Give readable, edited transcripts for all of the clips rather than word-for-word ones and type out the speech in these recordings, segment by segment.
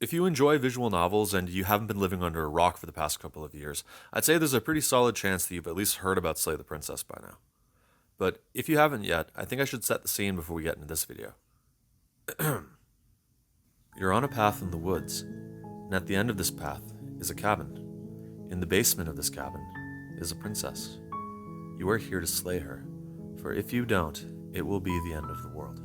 If you enjoy visual novels and you haven't been living under a rock for the past couple of years, I'd say there's a pretty solid chance that you've at least heard about Slay the Princess by now. But if you haven't yet, I think I should set the scene before we get into this video. You're on a path in the woods, and at the end of this path is a cabin. In the basement of this cabin is a princess. You are here to slay her, for if you don't, it will be the end of the world.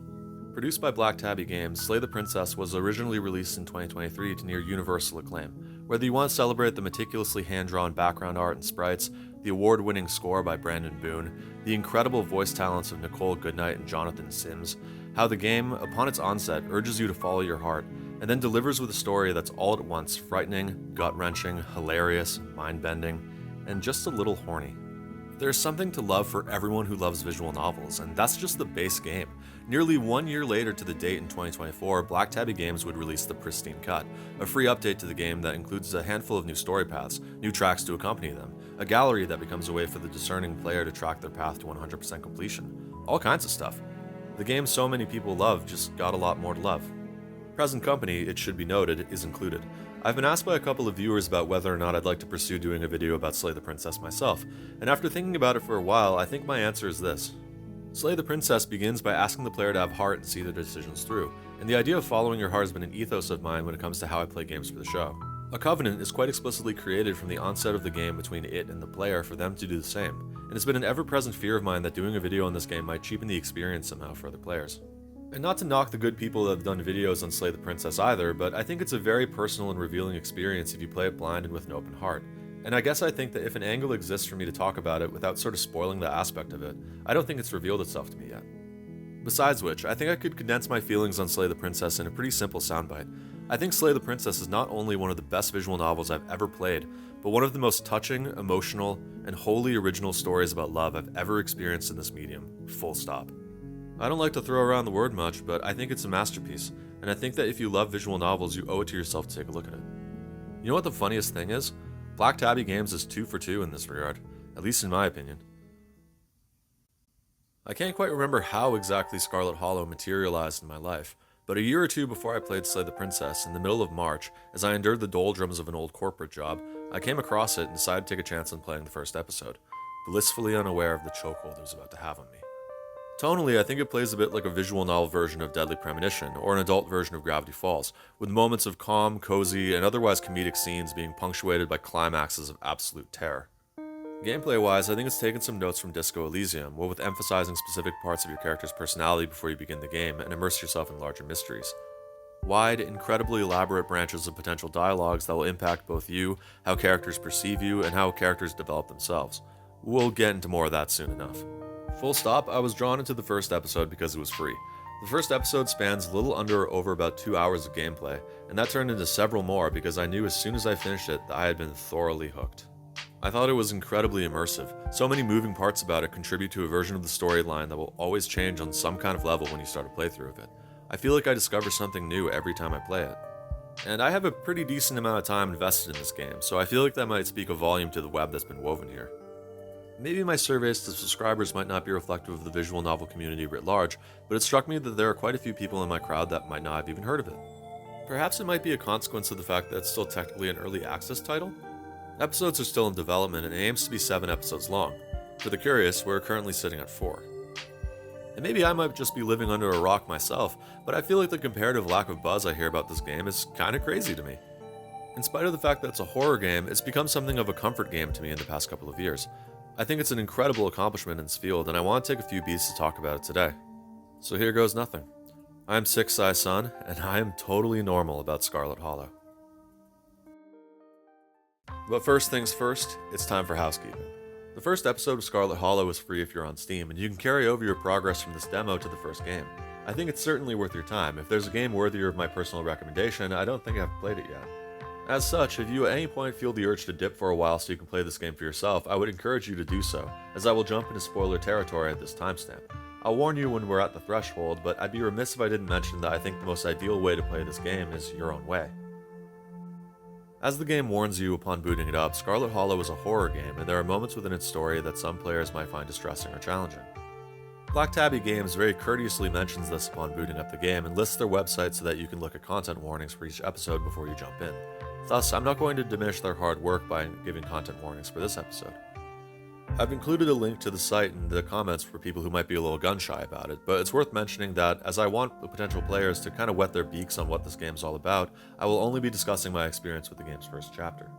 Produced by Black Tabby Games, Slay the Princess was originally released in 2023 to near universal acclaim. Whether you want to celebrate the meticulously hand-drawn background art and sprites, the award-winning score by Brandon Boone, the incredible voice talents of Nicole Goodnight and Jonathan Sims, how the game, upon its onset, urges you to follow your heart, and then delivers with a story that's all at once frightening, gut-wrenching, hilarious, mind-bending, and just a little horny. There's something to love for everyone who loves visual novels, and that's just the base game. Nearly 1 year later to the date in 2024, Black Tabby Games would release the Pristine Cut, a free update to the game that includes a handful of new story paths, new tracks to accompany them, a gallery that becomes a way for the discerning player to track their path to 100% completion. All kinds of stuff. The game so many people love just got a lot more to love. Present company, it should be noted, is included. I've been asked by a couple of viewers about whether or not I'd like to pursue doing a video about Slay the Princess myself, and after thinking about it for a while, I think my answer is this. Slay the Princess begins by asking the player to have heart and see their decisions through, and the idea of following your heart has been an ethos of mine when it comes to how I play games for the show. A covenant is quite explicitly created from the onset of the game between it and the player for them to do the same, and it's been an ever-present fear of mine that doing a video on this game might cheapen the experience somehow for other players. And not to knock the good people that have done videos on Slay the Princess either, but I think it's a very personal and revealing experience if you play it blind and with an open heart. And I guess I think that if an angle exists for me to talk about it without sort of spoiling the aspect of it, I don't think it's revealed itself to me yet. Besides which, I think I could condense my feelings on Slay the Princess in a pretty simple soundbite. I think Slay the Princess is not only one of the best visual novels I've ever played, but one of the most touching, emotional, and wholly original stories about love I've ever experienced in this medium, full stop. I don't like to throw around the word much, but I think it's a masterpiece, and I think that if you love visual novels, you owe it to yourself to take a look at it. You know what the funniest thing is? Black Tabby Games is 2 for 2 in this regard, at least in my opinion. I can't quite remember how exactly Scarlet Hollow materialized in my life, but a year or two before I played Slay the Princess, in the middle of March, as I endured the doldrums of an old corporate job, I came across it and decided to take a chance on playing the first episode, blissfully unaware of the chokehold it was about to have on me. Tonally, I think it plays a bit like a visual novel version of Deadly Premonition, or an adult version of Gravity Falls, with moments of calm, cozy, and otherwise comedic scenes being punctuated by climaxes of absolute terror. Gameplay-wise, I think it's taken some notes from Disco Elysium, what with emphasizing specific parts of your character's personality before you begin the game and immerse yourself in larger mysteries. Wide, incredibly elaborate branches of potential dialogues that will impact both you, how characters perceive you, and how characters develop themselves. We'll get into more of that soon enough. Full stop, I was drawn into the first episode because it was free. The first episode spans a little under or over about 2 hours of gameplay, and that turned into several more because I knew as soon as I finished it that I had been thoroughly hooked. I thought it was incredibly immersive. So many moving parts about it contribute to a version of the storyline that will always change on some kind of level when you start a playthrough of it. I feel like I discover something new every time I play it. And I have a pretty decent amount of time invested in this game, so I feel like that might speak a volume to the web that's been woven here. Maybe my surveys to subscribers might not be reflective of the visual novel community writ large, but it struck me that there are quite a few people in my crowd that might not have even heard of it. Perhaps it might be a consequence of the fact that it's still technically an early access title? Episodes are still in development and it aims to be 7 episodes long. For the curious, we're currently sitting at 4. And maybe I might just be living under a rock myself, but I feel like the comparative lack of buzz I hear about this game is kinda crazy to me. In spite of the fact that it's a horror game, it's become something of a comfort game to me in the past couple of years. I think it's an incredible accomplishment in its field, and I want to take a few beats to talk about it today. So here goes nothing. I'm Six Sai Sun, and I am totally normal about Scarlet Hollow. But first things first, it's time for housekeeping. The first episode of Scarlet Hollow is free if you're on Steam, and you can carry over your progress from this demo to the first game. I think it's certainly worth your time. If there's a game worthier of my personal recommendation, I don't think I've played it yet. As such, if you at any point feel the urge to dip for a while so you can play this game for yourself, I would encourage you to do so, as I will jump into spoiler territory at this timestamp. I'll warn you when we're at the threshold, but I'd be remiss if I didn't mention that I think the most ideal way to play this game is your own way. As the game warns you upon booting it up, Scarlet Hollow is a horror game, and there are moments within its story that some players might find distressing or challenging. Black Tabby Games very courteously mentions this upon booting up the game and lists their website so that you can look at content warnings for each episode before you jump in. Thus, I'm not going to diminish their hard work by giving content warnings for this episode. I've included a link to the site in the comments for people who might be a little gun-shy about it, but it's worth mentioning that as I want the potential players to kind of wet their beaks on what this game's all about, I will only be discussing my experience with the game's first chapter.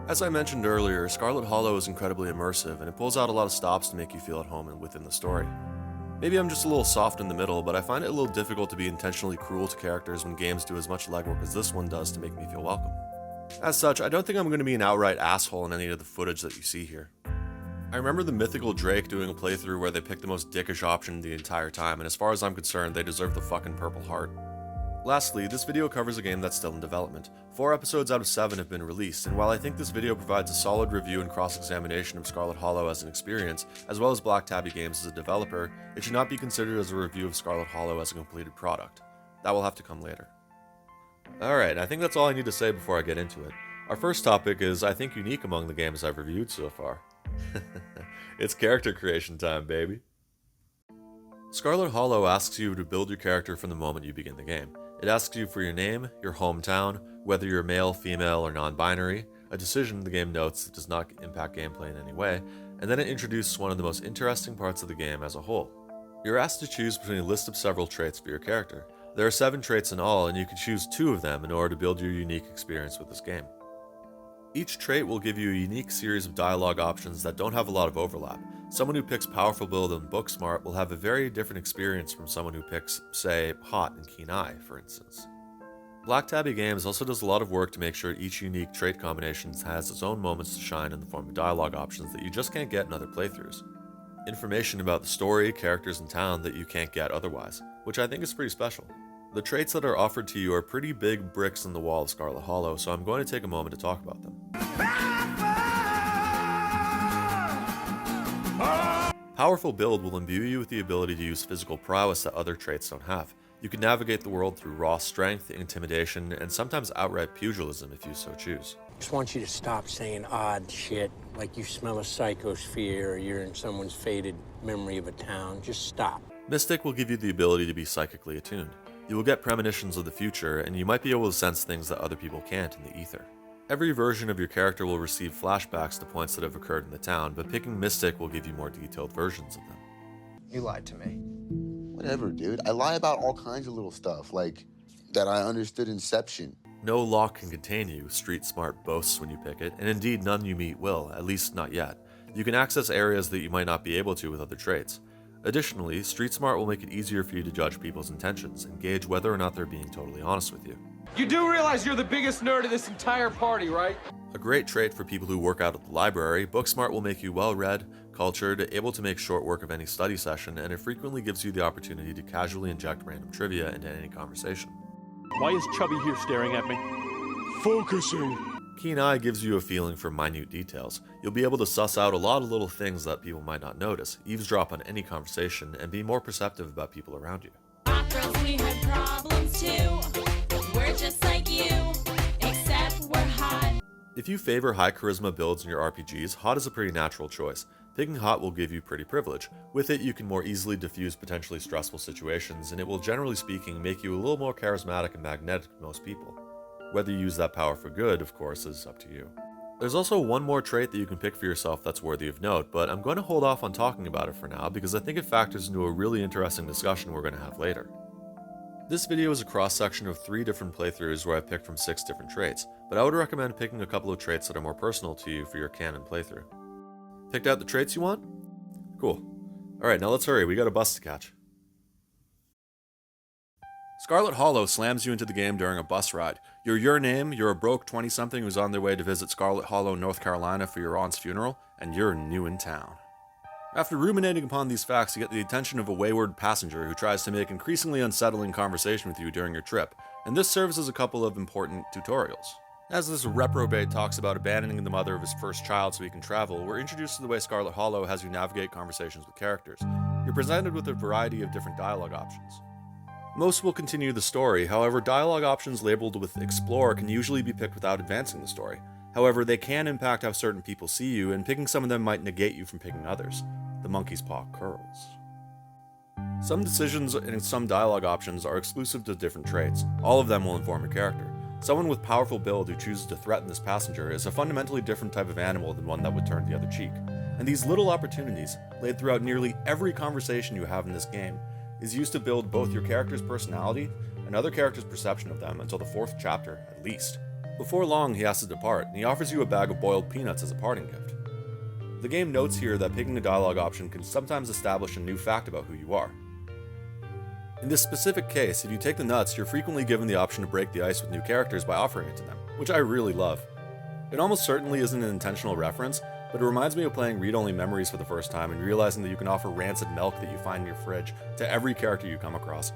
As I mentioned earlier, Scarlet Hollow is incredibly immersive, and it pulls out a lot of stops to make you feel at home and within the story. Maybe I'm just a little soft in the middle, but I find it a little difficult to be intentionally cruel to characters when games do as much legwork as this one does to make me feel welcome. As such, I don't think I'm going to be an outright asshole in any of the footage that you see here. I remember the mythical Drake doing a playthrough where they picked the most dickish option the entire time, and as far as I'm concerned, they deserve the fucking purple heart. Lastly, this video covers a game that's still in development. 4 episodes out of 7 have been released, and while I think this video provides a solid review and cross-examination of Scarlet Hollow as an experience, as well as Black Tabby Games as a developer, it should not be considered as a review of Scarlet Hollow as a completed product. That will have to come later. Alright, I think that's all I need to say before I get into it. Our first topic is, I think, unique among the games I've reviewed so far. It's character creation time, baby. Scarlet Hollow asks you to build your character from the moment you begin the game. It asks you for your name, your hometown, whether you're male, female, or non-binary, a decision the game notes that does not impact gameplay in any way, and then it introduces one of the most interesting parts of the game as a whole. You're asked to choose between a list of several traits for your character. There are 7 traits in all, and you can choose 2 of them in order to build your unique experience with this game. Each trait will give you a unique series of dialogue options that don't have a lot of overlap. Someone who picks Powerful Build and Book Smart will have a very different experience from someone who picks, say, Hot and Keen Eye, for instance. Black Tabby Games also does a lot of work to make sure each unique trait combination has its own moments to shine in the form of dialogue options that you just can't get in other playthroughs. Information about the story, characters, and town that you can't get otherwise, which I think is pretty special. The traits that are offered to you are pretty big bricks in the wall of Scarlet Hollow, so I'm going to take a moment to talk about them. Powerful Build will imbue you with the ability to use physical prowess that other traits don't have. You can navigate the world through raw strength, intimidation, and sometimes outright pugilism if you so choose. I just want you to stop saying odd shit, like you smell a psychosphere or you're in someone's faded memory of a town. Just stop. Mystic will give you the ability to be psychically attuned. You will get premonitions of the future, and you might be able to sense things that other people can't in the ether. Every version of your character will receive flashbacks to points that have occurred in the town, but picking Mystic will give you more detailed versions of them. You lied to me. Whatever, dude. I lie about all kinds of little stuff, like that I understood Inception. No lock can contain you, Street Smart boasts when you pick it, and indeed none you meet will, at least not yet. You can access areas that you might not be able to with other traits. Additionally, Street Smart will make it easier for you to judge people's intentions and gauge whether or not they're being totally honest with you. You do realize you're the biggest nerd of this entire party, right? A great trait for people who work out at the library, Booksmart will make you well-read, cultured, able to make short work of any study session, and it frequently gives you the opportunity to casually inject random trivia into any conversation. Why is Chubby here staring at me? Focusing. Keen Eye gives you a feeling for minute details. You'll be able to suss out a lot of little things that people might not notice, eavesdrop on any conversation, and be more perceptive about people around you. Girls, we have problems too. We're just like you, except we're hot. If you favor high charisma builds in your RPGs, Hot is a pretty natural choice. Picking Hot will give you pretty privilege. With it, you can more easily diffuse potentially stressful situations, and it will, generally speaking, make you a little more charismatic and magnetic to most people. Whether you use that power for good, of course, is up to you. There's also one more trait that you can pick for yourself that's worthy of note, but I'm going to hold off on talking about it for now because I think it factors into a really interesting discussion we're going to have later. This video is a cross-section of 3 different playthroughs where I picked from 6 different traits, but I would recommend picking a couple of traits that are more personal to you for your canon playthrough. Picked out the traits you want? Cool. Alright, now let's hurry, we got a bus to catch. Scarlet Hollow slams you into the game during a bus ride. You're your name, you're a broke 20-something who's on their way to visit Scarlet Hollow, North Carolina for your aunt's funeral, and you're new in town. After ruminating upon these facts, you get the attention of a wayward passenger who tries to make increasingly unsettling conversation with you during your trip, and this serves as a couple of important tutorials. As this reprobate talks about abandoning the mother of his first child so he can travel, we're introduced to the way Scarlet Hollow has you navigate conversations with characters. You're presented with a variety of different dialogue options. Most will continue the story, however, dialogue options labeled with Explore can usually be picked without advancing the story. However, they can impact how certain people see you, and picking some of them might negate you from picking others. the monkey's paw curls. Some decisions and some dialogue options are exclusive to different traits. All of them will inform your character. Someone with powerful build who chooses to threaten this passenger is a fundamentally different type of animal than one that would turn the other cheek. And these little opportunities, laid throughout nearly every conversation you have in this game, is used to build both your character's personality and other characters' perception of them until the 4th chapter, at least. Before long, he has to depart, and he offers you a bag of boiled peanuts as a parting gift. The game notes here that picking a dialogue option can sometimes establish a new fact about who you are. In this specific case, if you take the nuts, you're frequently given the option to break the ice with new characters by offering it to them, which I really love. It almost certainly isn't an intentional reference, but it reminds me of playing read-only memories for the first time and realizing that you can offer rancid milk that you find in your fridge to every character you come across.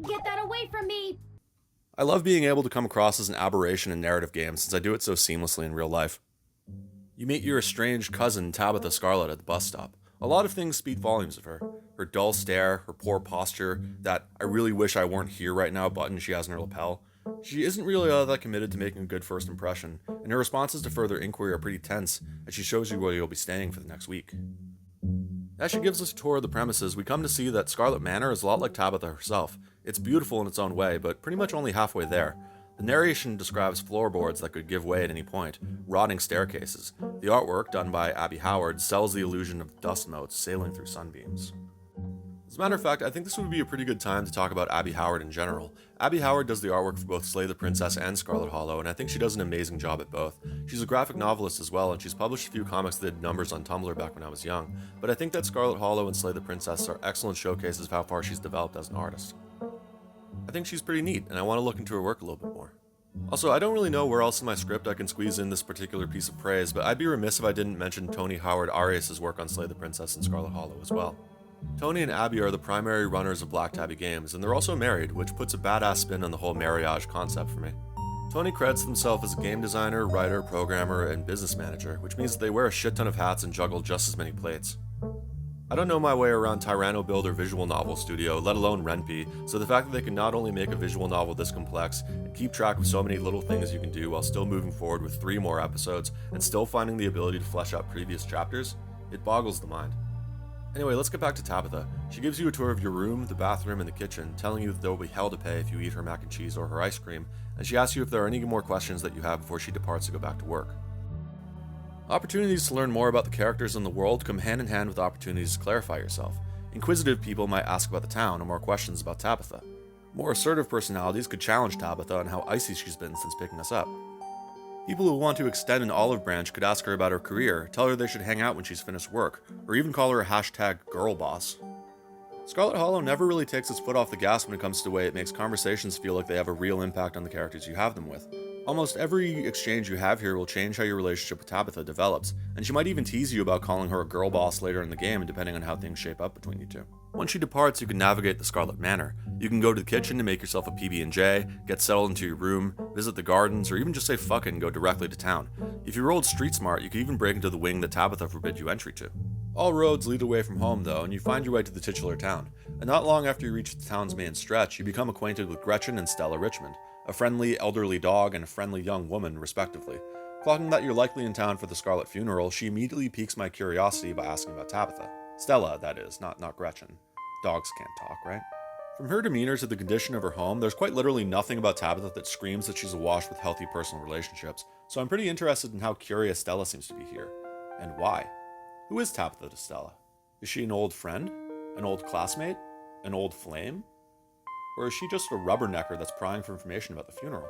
Get that away from me! I love being able to come across as an aberration in narrative games since I do it so seamlessly in real life. You meet your estranged cousin, Tabitha Scarlet, at the bus stop. A lot of things speak volumes of her. Her dull stare, her poor posture, that "I really wish I weren't here right now" button she has in her lapel. She isn't really all that committed to making a good first impression, and her responses to further inquiry are pretty tense as she shows you where you'll be staying for the next week. As she gives us a tour of the premises, we come to see that Scarlet Manor is a lot like Tabitha herself. It's beautiful in its own way, but pretty much only halfway there. The narration describes floorboards that could give way at any point, rotting staircases. The artwork, done by Abby Howard, sells the illusion of dust motes sailing through sunbeams. As a matter of fact, I think this would be a pretty good time to talk about Abby Howard in general. Abby Howard does the artwork for both Slay the Princess and Scarlet Hollow, and I think she does an amazing job at both. She's a graphic novelist as well, and she's published a few comics that did numbers on Tumblr back when I was young, but I think that Scarlet Hollow and Slay the Princess are excellent showcases of how far she's developed as an artist. I think she's pretty neat, and I want to look into her work a little bit more. Also, I don't really know where else in my script I can squeeze in this particular piece of praise, but I'd be remiss if I didn't mention Tony Howard-Arias' work on Slay the Princess and Scarlet Hollow as well. Tony and Abby are the primary runners of Black Tabby Games, and they're also married, which puts a badass spin on the whole marriage concept for me. Tony credits himself as a game designer, writer, programmer, and business manager, which means that they wear a shit ton of hats and juggle just as many plates. I don't know my way around Tyranno Build or Visual Novel Studio, let alone Ren'Py, so the fact that they can not only make a visual novel this complex, and keep track of so many little things you can do while still moving forward with 3 more episodes, and still finding the ability to flesh out previous chapters, it boggles the mind. Anyway, let's get back to Tabitha. She gives you a tour of your room, the bathroom, and the kitchen, telling you that there will be hell to pay if you eat her mac and cheese or her ice cream, and she asks you if there are any more questions that you have before she departs to go back to work. Opportunities to learn more about the characters in the world come hand in hand with opportunities to clarify yourself. Inquisitive people might ask about the town or more questions about Tabitha. More assertive personalities could challenge Tabitha on how icy she's been since picking us up. People who want to extend an olive branch could ask her about her career, tell her they should hang out when she's finished work, or even call her a #girlboss. Scarlet Hollow never really takes its foot off the gas when it comes to the way it makes conversations feel like they have a real impact on the characters you have them with. Almost every exchange you have here will change how your relationship with Tabitha develops, and she might even tease you about calling her a girl boss later in the game depending on how things shape up between you two. Once she departs, you can navigate the Scarlet Manor. You can go to the kitchen to make yourself a PB&J, get settled into your room, visit the gardens, or even just say fuck it and go directly to town. If you rolled street smart, you could even break into the wing that Tabitha forbid you entry to. All roads lead away from home though, and you find your way to the titular town. And not long after you reach the town's main stretch, you become acquainted with Gretchen and Stella Richmond, a friendly elderly dog and a friendly young woman, respectively. Clocking that you're likely in town for the Scarlet funeral, she immediately piques my curiosity by asking about Tabitha. Stella, that is, not Gretchen. Dogs can't talk, right? From her demeanor to the condition of her home, there's quite literally nothing about Tabitha that screams that she's awash with healthy personal relationships, so I'm pretty interested in how curious Stella seems to be here. And why? Who is Tabitha to Stella? Is she an old friend? An old classmate? An old flame? Or is she just a rubbernecker that's prying for information about the funeral?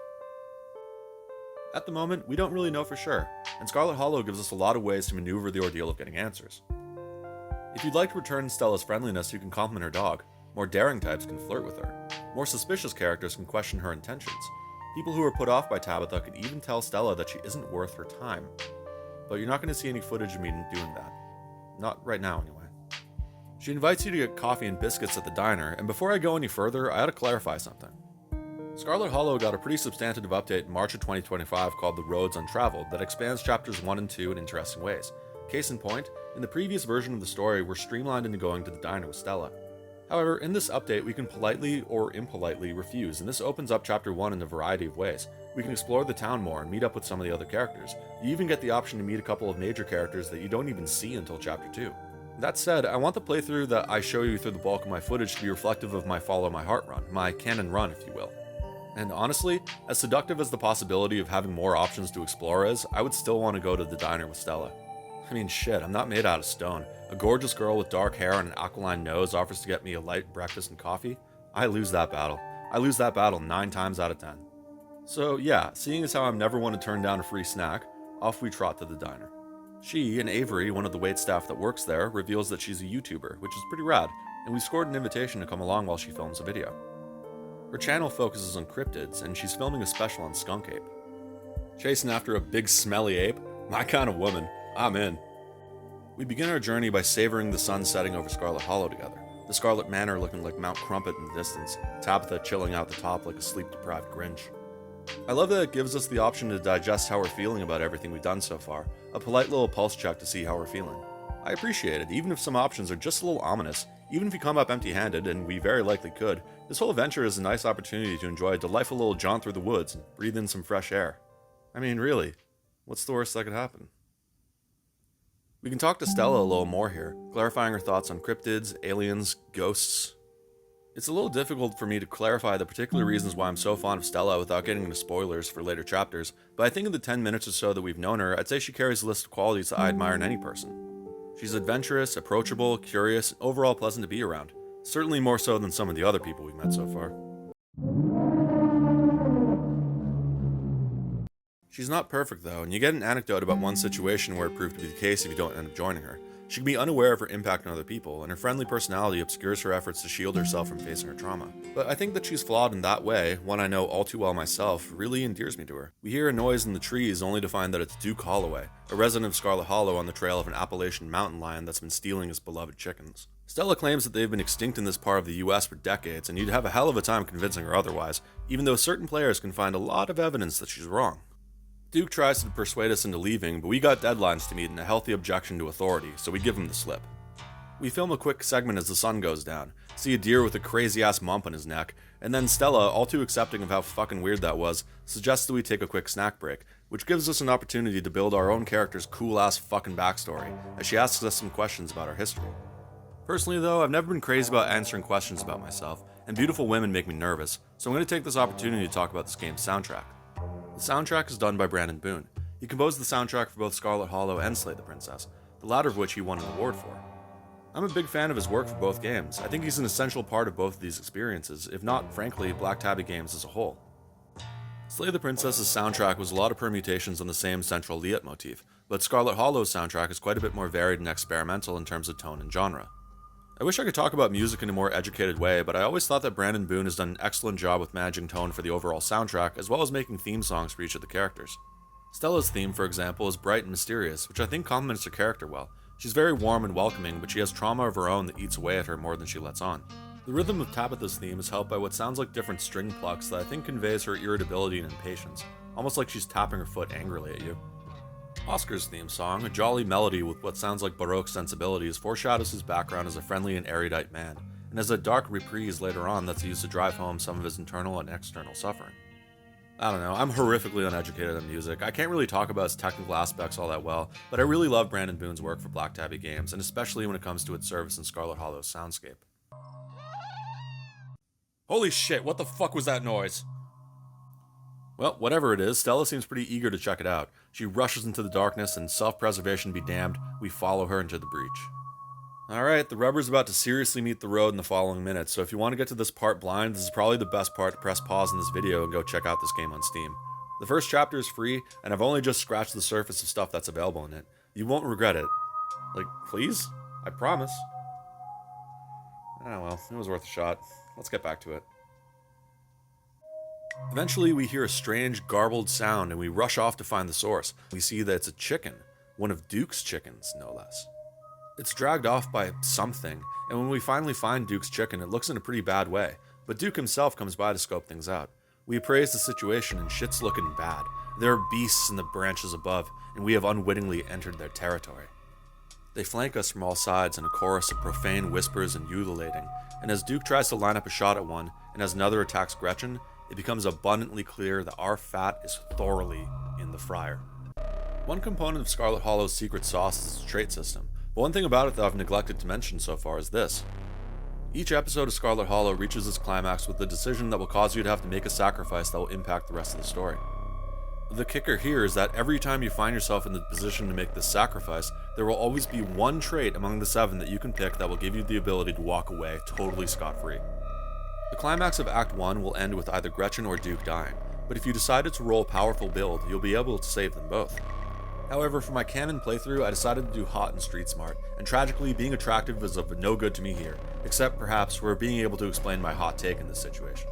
At the moment, we don't really know for sure, and Scarlet Hollow gives us a lot of ways to maneuver the ordeal of getting answers. If you'd like to return Stella's friendliness, you can compliment her dog. More daring types can flirt with her. More suspicious characters can question her intentions. People who are put off by Tabitha can even tell Stella that she isn't worth her time. But you're not going to see any footage of me doing that. Not right now, anyway. She invites you to get coffee and biscuits at the diner, and before I go any further, I ought to clarify something. Scarlet Hollow got a pretty substantive update in March of 2025 called The Roads Untraveled that expands chapters 1 and 2 in interesting ways. Case in point, in the previous version of the story, we're streamlined into going to the diner with Stella. However, in this update, we can politely or impolitely refuse, and this opens up chapter 1 in a variety of ways. We can explore the town more and meet up with some of the other characters. You even get the option to meet a couple of major characters that you don't even see until chapter 2. That said, I want the playthrough that I show you through the bulk of my footage to be reflective of my follow my heart run, my canon run if you will. And honestly, as seductive as the possibility of having more options to explore is, I would still want to go to the diner with Stella. I mean shit, I'm not made out of stone. A gorgeous girl with dark hair and an aquiline nose offers to get me a light breakfast and coffee. I lose that battle. I lose that battle 9 times out of 10. So yeah, seeing as how I'm never one to turn down a free snack, off we trot to the diner. She and Avery, one of the waitstaff that works there, reveals that she's a YouTuber, which is pretty rad, and we scored an invitation to come along while she films a video. Her channel focuses on cryptids, and she's filming a special on skunk ape. Chasing after a big smelly ape? My kind of woman. I'm in. We begin our journey by savoring the sun setting over Scarlet Hollow together, the Scarlet Manor looking like Mount Crumpet in the distance, Tabitha chilling out the top like a sleep-deprived Grinch. I love that it gives us the option to digest how we're feeling about everything we've done so far, a polite little pulse check to see how we're feeling. I appreciate it, even if some options are just a little ominous. Even if you come up empty-handed, and we very likely could, this whole adventure is a nice opportunity to enjoy a delightful little jaunt through the woods and breathe in some fresh air. I mean, really, what's the worst that could happen? We can talk to Stella a little more here, clarifying her thoughts on cryptids, aliens, ghosts. It's a little difficult for me to clarify the particular reasons why I'm so fond of Stella without getting into spoilers for later chapters, but I think in the 10 minutes or so that we've known her, I'd say she carries a list of qualities that I admire in any person. She's adventurous, approachable, curious, and overall pleasant to be around. Certainly more so than some of the other people we've met so far. She's not perfect though, and you get an anecdote about one situation where it proved to be the case if you don't end up joining her. She can be unaware of her impact on other people, and her friendly personality obscures her efforts to shield herself from facing her trauma. But I think that she's flawed in that way, one I know all too well myself, really endears me to her. We hear a noise in the trees only to find that it's Duke Holloway, a resident of Scarlet Hollow on the trail of an Appalachian mountain lion that's been stealing his beloved chickens. Stella claims that they've been extinct in this part of the US for decades, and you'd have a hell of a time convincing her otherwise, even though certain players can find a lot of evidence that she's wrong. Duke tries to persuade us into leaving, but we got deadlines to meet and a healthy objection to authority, so we give him the slip. We film a quick segment as the sun goes down, see a deer with a crazy-ass bump on his neck, and then Stella, all too accepting of how fucking weird that was, suggests that we take a quick snack break, which gives us an opportunity to build our own character's cool-ass fucking backstory, as she asks us some questions about our history. Personally though, I've never been crazy about answering questions about myself, and beautiful women make me nervous, so I'm going to take this opportunity to talk about this game's soundtrack. The soundtrack is done by Brandon Boone. He composed the soundtrack for both Scarlet Hollow and Slay the Princess, the latter of which he won an award for. I'm a big fan of his work for both games. I think he's an essential part of both of these experiences, if not, frankly, Black Tabby games as a whole. Slay the Princess's soundtrack was a lot of permutations on the same central Liet motif, but Scarlet Hollow's soundtrack is quite a bit more varied and experimental in terms of tone and genre. I wish I could talk about music in a more educated way, but I always thought that Brandon Boone has done an excellent job with managing tone for the overall soundtrack, as well as making theme songs for each of the characters. Stella's theme, for example, is bright and mysterious, which I think complements her character well. She's very warm and welcoming, but she has trauma of her own that eats away at her more than she lets on. The rhythm of Tabitha's theme is helped by what sounds like different string plucks that I think conveys her irritability and impatience, almost like she's tapping her foot angrily at you. Oscar's theme song, a jolly melody with what sounds like Baroque sensibilities, foreshadows his background as a friendly and erudite man, and has a dark reprise later on that's used to drive home some of his internal and external suffering. I don't know, I'm horrifically uneducated on music. I can't really talk about its technical aspects all that well, but I really love Brandon Boone's work for Black Tabby games, and especially when it comes to its service in Scarlet Hollow's soundscape. Holy shit, what the fuck was that noise? Well, whatever it is, Stella seems pretty eager to check it out. She rushes into the darkness, and self-preservation be damned, we follow her into the breach. Alright, the rubber's about to seriously meet the road in the following minutes, so if you want to get to this part blind, this is probably the best part to press pause in this video and go check out this game on Steam. The first chapter is free, and I've only just scratched the surface of stuff that's available in it. You won't regret it. Like, please? I promise. Ah well, it was worth a shot. Let's get back to it. Eventually, we hear a strange, garbled sound, and we rush off to find the source. We see that it's a chicken, one of Duke's chickens, no less. It's dragged off by something, and when we finally find Duke's chicken, it looks in a pretty bad way, but Duke himself comes by to scope things out. We appraise the situation, and shit's looking bad. There are beasts in the branches above, and we have unwittingly entered their territory. They flank us from all sides in a chorus of profane whispers and ululating, and as Duke tries to line up a shot at one, and as another attacks Gretchen, it becomes abundantly clear that our fat is thoroughly in the fryer. One component of Scarlet Hollow's secret sauce is its trait system. But one thing about it that I've neglected to mention so far is this. Each episode of Scarlet Hollow reaches its climax with a decision that will cause you to have to make a sacrifice that will impact the rest of the story. The kicker here is that every time you find yourself in the position to make this sacrifice, there will always be one trait among the 7 that you can pick that will give you the ability to walk away totally scot-free. The climax of Act 1 will end with either Gretchen or Duke dying, but if you decided to roll a powerful build, you'll be able to save them both. However, for my canon playthrough, I decided to do hot and street smart, and tragically, being attractive is of no good to me here, except perhaps for being able to explain my hot take in this situation.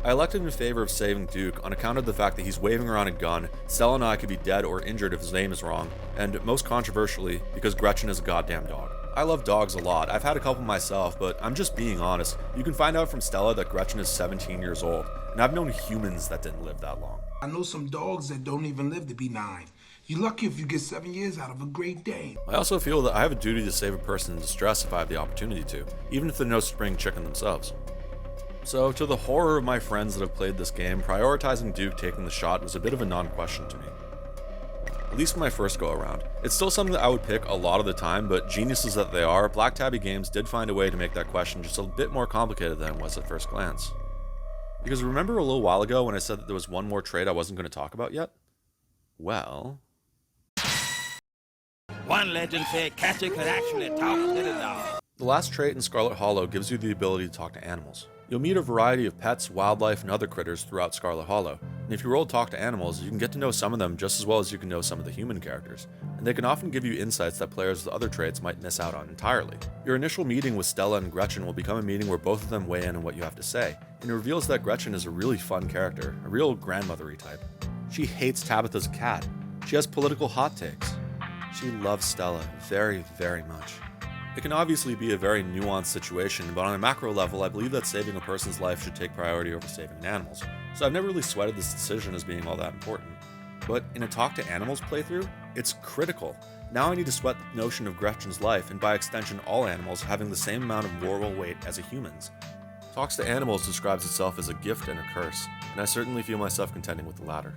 I elected in favor of saving Duke on account of the fact that he's waving around a gun, Stella and I could be dead or injured if his name is wrong, and most controversially, because Gretchen is a goddamn dog. I love dogs a lot, I've had a couple myself, but I'm just being honest. You can find out from Stella that Gretchen is 17 years old, and I've known humans that didn't live that long. I know some dogs that don't even live to be 9. You're lucky if you get 7 years out of a Great Dane. I also feel that I have a duty to save a person in distress if I have the opportunity to, even if they're no spring chicken themselves. So, to the horror of my friends that have played this game, prioritizing Duke taking the shot was a bit of a non-question to me. At least for my first go around. It's still something that I would pick a lot of the time, but geniuses that they are, Black Tabby Games did find a way to make that question just a bit more complicated than it was at first glance. Because remember a little while ago when I said that there was one more trait I wasn't going to talk about yet? Well... One legend said Catcher could actually talk to the dog. The last trait in Scarlet Hollow gives you the ability to talk to animals. You'll meet a variety of pets, wildlife, and other critters throughout Scarlet Hollow, and if you roll Talk to Animals, you can get to know some of them just as well as you can know some of the human characters, and they can often give you insights that players with other traits might miss out on entirely. Your initial meeting with Stella and Gretchen will become a meeting where both of them weigh in on what you have to say, and it reveals that Gretchen is a really fun character, a real grandmothery type. She hates Tabitha's cat. She has political hot takes. She loves Stella very, very much. It can obviously be a very nuanced situation, but on a macro level, I believe that saving a person's life should take priority over saving an animal's, so I've never really sweated this decision as being all that important. But in a Talk to Animals playthrough, it's critical. Now I need to sweat the notion of Gretchen's life, and by extension all animals, having the same amount of moral weight as a human's. Talks to Animals describes itself as a gift and a curse, and I certainly feel myself contending with the latter.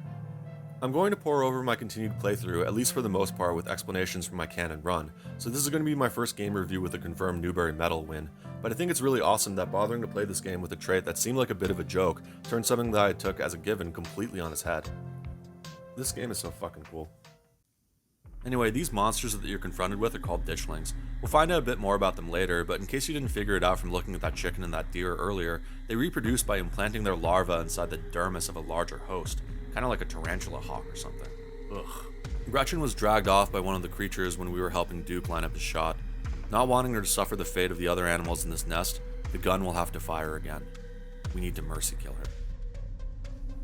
I'm going to pour over my continued playthrough, at least for the most part, with explanations from my canon run, so this is going to be my first game review with a confirmed Newberry Medal win, but I think it's really awesome that bothering to play this game with a trait that seemed like a bit of a joke turned something that I took as a given completely on its head. This game is so fucking cool. Anyway, these monsters that you're confronted with are called ditchlings. We'll find out a bit more about them later, but in case you didn't figure it out from looking at that chicken and that deer earlier, they reproduce by implanting their larvae inside the dermis of a larger host. Kind of like a tarantula hawk or something. Ugh. Gretchen was dragged off by one of the creatures when we were helping Duke line up his shot. Not wanting her to suffer the fate of the other animals in this nest, the gun will have to fire again. We need to mercy kill her.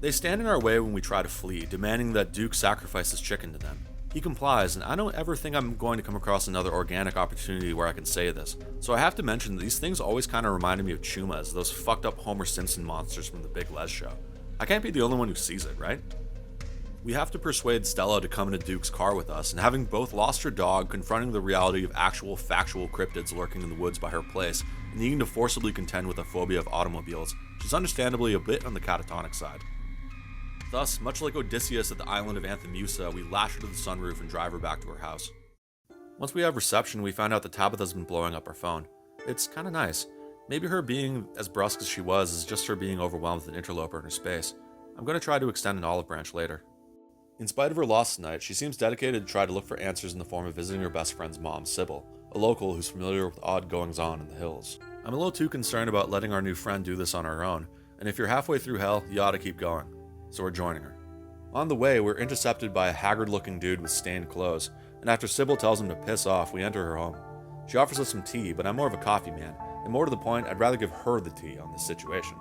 They stand in our way when we try to flee, demanding that Duke sacrifice his chicken to them. He complies, and I don't ever think I'm going to come across another organic opportunity where I can say this, so I have to mention that these things always kind of reminded me of Chumas, those fucked up Homer Simpson monsters from the Big Les show. I can't be the only one who sees it, right? We have to persuade Stella to come into Duke's car with us, and having both lost her dog, confronting the reality of actual factual cryptids lurking in the woods by her place, and needing to forcibly contend with a phobia of automobiles, she's understandably a bit on the catatonic side. Thus, much like Odysseus at the island of Anthimusa, we lash her to the sunroof and drive her back to her house. Once we have reception, we find out that Tabitha's been blowing up her phone. It's kinda nice. Maybe her being as brusque as she was is just her being overwhelmed with an interloper in her space. I'm going to try to extend an olive branch later. In spite of her loss tonight, she seems dedicated to try to look for answers in the form of visiting her best friend's mom, Sybil, a local who's familiar with odd goings-on in the hills. I'm a little too concerned about letting our new friend do this on her own, and if you're halfway through hell, you ought to keep going. So we're joining her. On the way, we're intercepted by a haggard-looking dude with stained clothes, and after Sybil tells him to piss off, we enter her home. She offers us some tea, but I'm more of a coffee man, and more to the point, I'd rather give her the tea on this situation.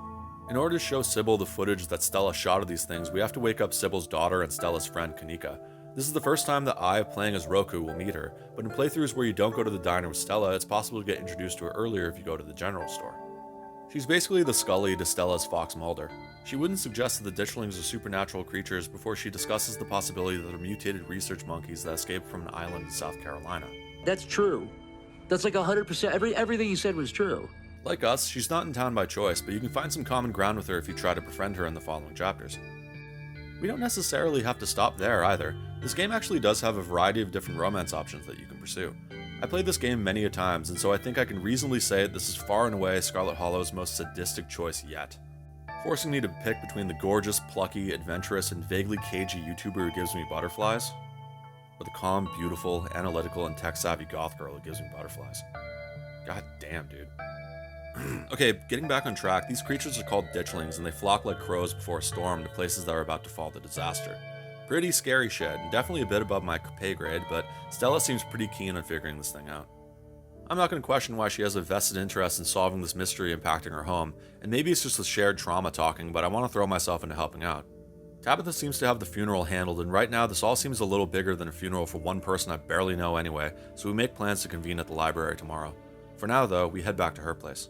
In order to show Sybil the footage that Stella shot of these things, we have to wake up Sybil's daughter and Stella's friend, Kanika. This is the first time that I, playing as Roku, will meet her, but in playthroughs where you don't go to the diner with Stella, it's possible to get introduced to her earlier if you go to the general store. She's basically the Scully to Stella's Fox Mulder. She wouldn't suggest that the ditchlings are supernatural creatures before she discusses the possibility that they're mutated research monkeys that escaped from an island in South Carolina. That's true. That's like 100%. Everything you said was true. Like us, she's not in town by choice, but you can find some common ground with her if you try to befriend her in the following chapters. We don't necessarily have to stop there either. This game actually does have a variety of different romance options that you can pursue. I played this game many a times, and so I think I can reasonably say this is far and away Scarlet Hollow's most sadistic choice yet. Forcing me to pick between the gorgeous, plucky, adventurous, and vaguely cagey YouTuber who gives me butterflies, or the calm, beautiful, analytical, and tech-savvy goth girl who gives me butterflies. God damn, dude. Okay, getting back on track, these creatures are called ditchlings, and they flock like crows before a storm to places that are about to fall to disaster. Pretty scary shit, and definitely a bit above my pay grade, but Stella seems pretty keen on figuring this thing out. I'm not going to question why she has a vested interest in solving this mystery impacting her home, and maybe it's just the shared trauma talking, but I want to throw myself into helping out. Tabitha seems to have the funeral handled, and right now this all seems a little bigger than a funeral for one person I barely know anyway, so we make plans to convene at the library tomorrow. For now though, we head back to her place.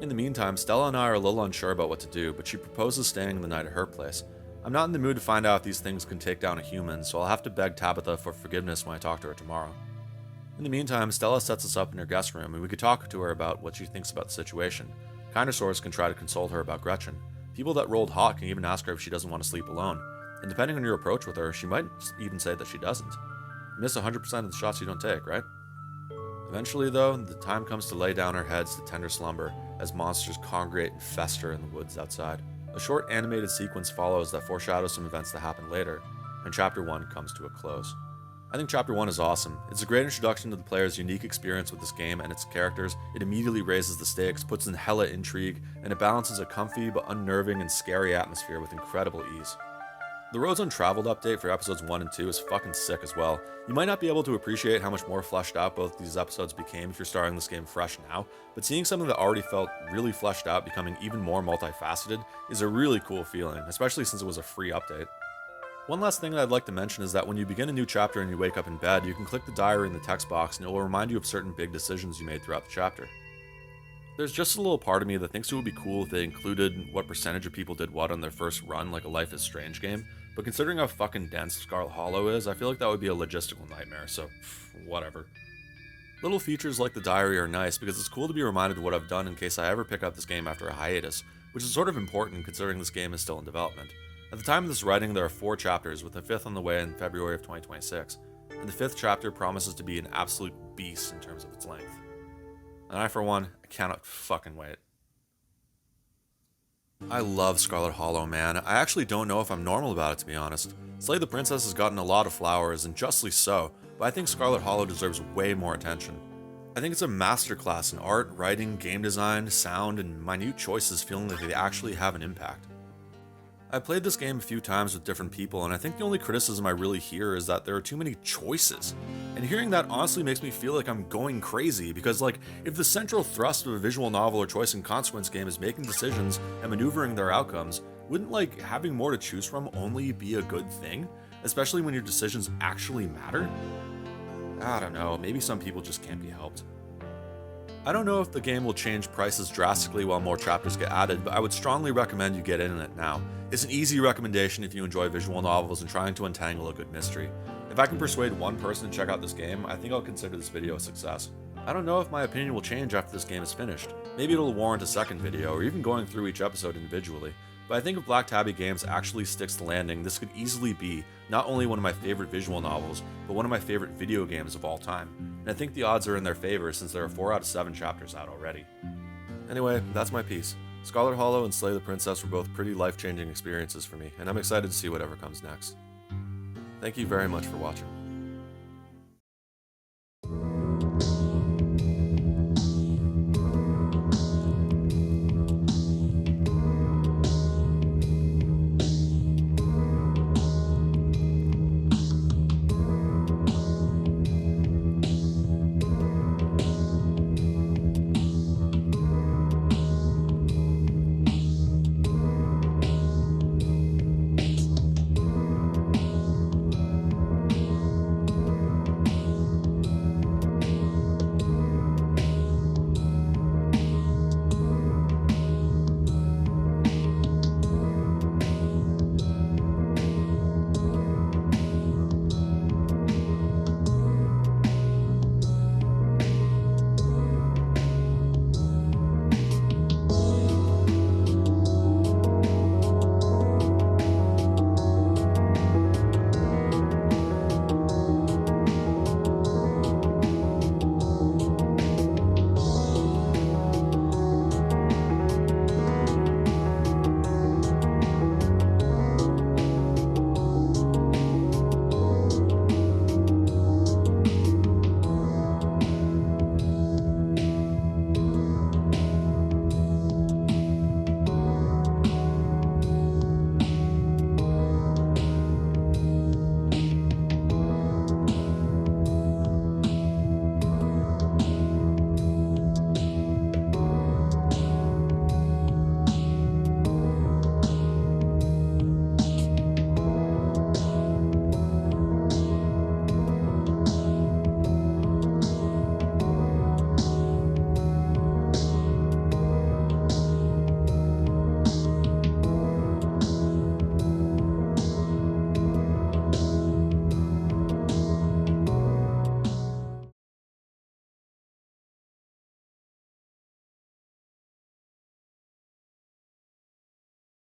In the meantime, Stella and I are a little unsure about what to do, but she proposes staying the night at her place. I'm not in the mood to find out if these things can take down a human, so I'll have to beg Tabitha for forgiveness when I talk to her tomorrow. In the meantime, Stella sets us up in her guest room, and we could talk to her about what she thinks about the situation. Kinder sorts can try to console her about Gretchen. People that rolled hot can even ask her if she doesn't want to sleep alone, and depending on your approach with her, she might even say that she doesn't. You miss 100% of the shots you don't take, right? Eventually, though, the time comes to lay down our heads to tender slumber as monsters congregate and fester in the woods outside. A short animated sequence follows that foreshadows some events that happen later, and Chapter 1 comes to a close. I think Chapter 1 is awesome. It's a great introduction to the player's unique experience with this game and its characters. It immediately raises the stakes, puts in hella intrigue, and it balances a comfy but unnerving and scary atmosphere with incredible ease. The Roads Untraveled update for episodes 1 and 2 is fucking sick as well. You might not be able to appreciate how much more fleshed out both these episodes became if you're starting this game fresh now, but seeing something that already felt really fleshed out becoming even more multifaceted is a really cool feeling, especially since it was a free update. One last thing that I'd like to mention is that when you begin a new chapter and you wake up in bed, you can click the diary in the text box and it will remind you of certain big decisions you made throughout the chapter. There's just a little part of me that thinks it would be cool if they included what percentage of people did what on their first run like a Life is Strange game, but considering how fucking dense Scarlet Hollow is, I feel like that would be a logistical nightmare, so whatever. Little features like the diary are nice because it's cool to be reminded of what I've done in case I ever pick up this game after a hiatus, which is sort of important considering this game is still in development. At the time of this writing, there are 4 chapters, with the 5th on the way in February of 2026, and the 5th chapter promises to be an absolute beast in terms of its length. And I, for one, I cannot fucking wait. I love Scarlet Hollow, man. I actually don't know if I'm normal about it, to be honest. Slay the Princess has gotten a lot of flowers, and justly so, but I think Scarlet Hollow deserves way more attention. I think it's a masterclass in art, writing, game design, sound, and minute choices feeling like they actually have an impact. I played this game a few times with different people, and I think the only criticism I really hear is that there are too many choices. And hearing that honestly makes me feel like I'm going crazy, because like, if the central thrust of a visual novel or choice and consequence game is making decisions and maneuvering their outcomes, wouldn't like having more to choose from only be a good thing? Especially when your decisions actually matter? I don't know, maybe some people just can't be helped. I don't know if the game will change prices drastically while more chapters get added, but I would strongly recommend you get in on it now. It's an easy recommendation if you enjoy visual novels and trying to untangle a good mystery. If I can persuade one person to check out this game, I think I'll consider this video a success. I don't know if my opinion will change after this game is finished. Maybe it'll warrant a second video, or even going through each episode individually. But I think if Black Tabby Games actually sticks the landing, this could easily be not only one of my favorite visual novels, but one of my favorite video games of all time. And I think the odds are in their favor since there are 4 out of 7 chapters out already. Anyway, that's my piece. Scarlet Hollow and Slay the Princess were both pretty life-changing experiences for me, and I'm excited to see whatever comes next. Thank you very much for watching.